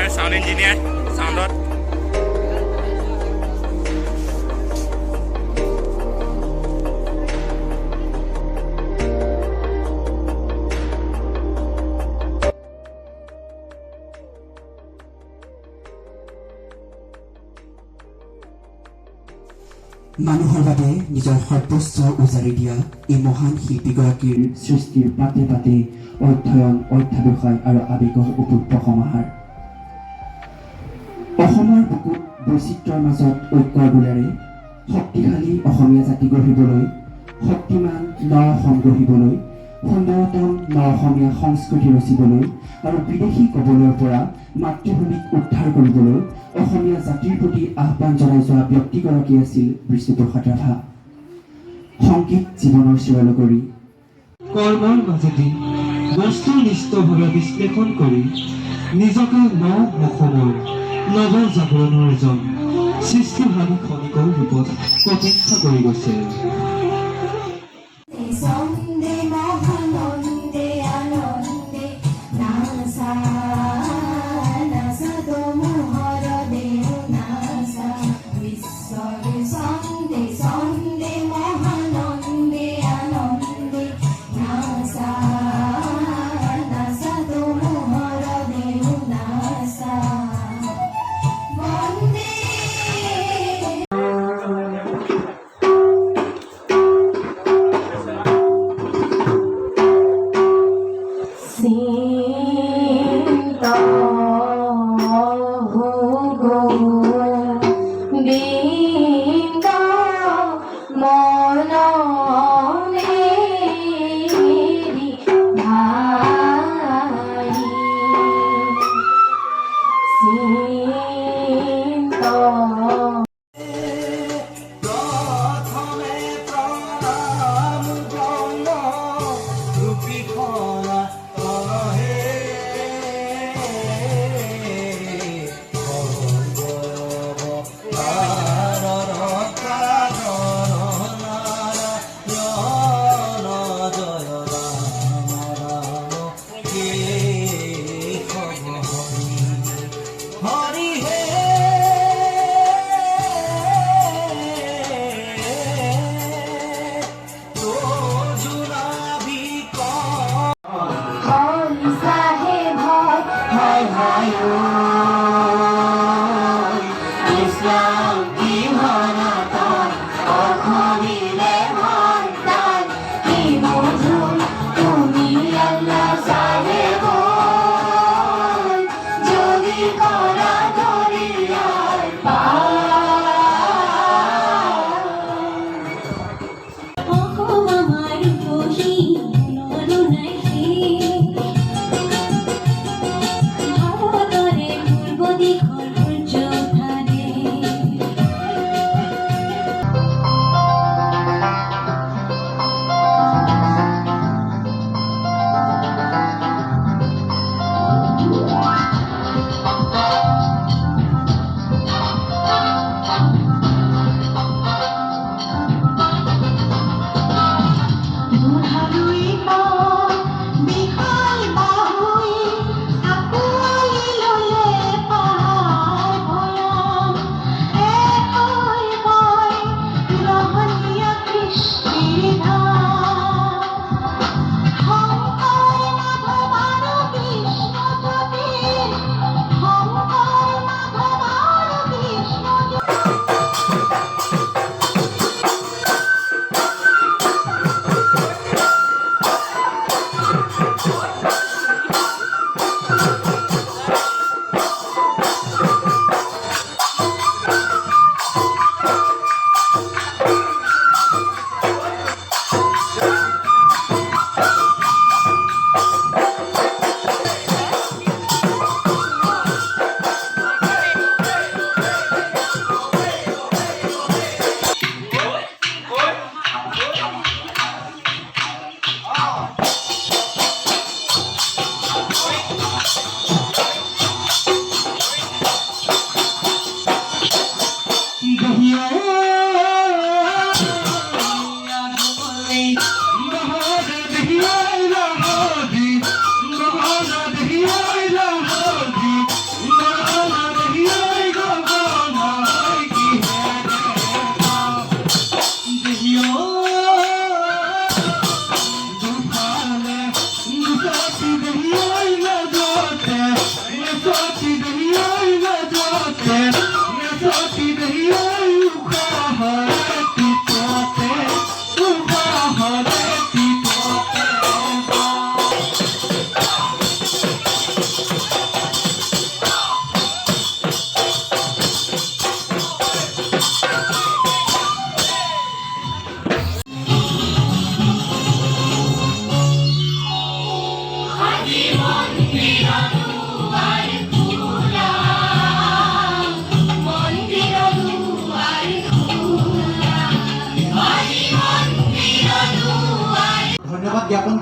আমাৰ sound engineer সাউণ্ডত মানুহৰ বাবে নিজৰ সৰ্বোচ্চ উজাৰি দিয়া এই মহান শিল্পীগৰাকীৰ সৃষ্টিৰ পাতে পাতে অধ্যয়ন অধ্যাৱসায় আৰু আৱেগৰ অপূৰ্ব সমাহাৰ। অসমৰ বুকুত বৈচিত্ৰ্যৰ মাজত ঐক্যৰ দোলেৰে শক্তিশালী অসমীয়া জাতি গঢ়িবলৈ, শক্তিমান ন অসম গঢ়িবলৈ, সুন্দৰতম ন অসমীয়া সংস্কৃতি ৰচিবলৈ আৰু বিদেশী কবলৰ পৰা মাতৃভূমিক উদ্ধাৰ কৰিবলৈ অসমীয়া জাতিৰ প্ৰতি আহ্বান জনাই যোৱা ব্যক্তিগৰাকী আছিল বিষ্ণুপ্ৰসাদ ৰাভা। সংগীত জীৱনৰ চিৰলগৰী কৰ্মৰ মাজেদি বস্তুনিষ্ঠভাৱে বিশ্লেষণ কৰি নিজকে ন অসমৰ নৱ জাগৰণৰ এজন সৃষ্টিশালী খনিকৰ ৰূপত প্ৰতিষ্ঠা কৰি গৈছে।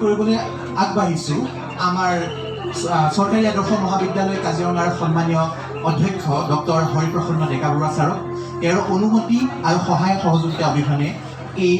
কৰিবলৈ আগবাঢ়িছোঁ আমাৰ চৰকাৰী আদৰ্শ মহাবিদ্যালয় কাজিৰঙাৰ সন্মানীয় অধ্যক্ষ ডক্টৰ হৰিপ্ৰসন্ন ডেকা বৰুৱা ছাৰক তেওঁৰ অনুমতি আৰু সহায় সহযোগিতা অবিহনে এই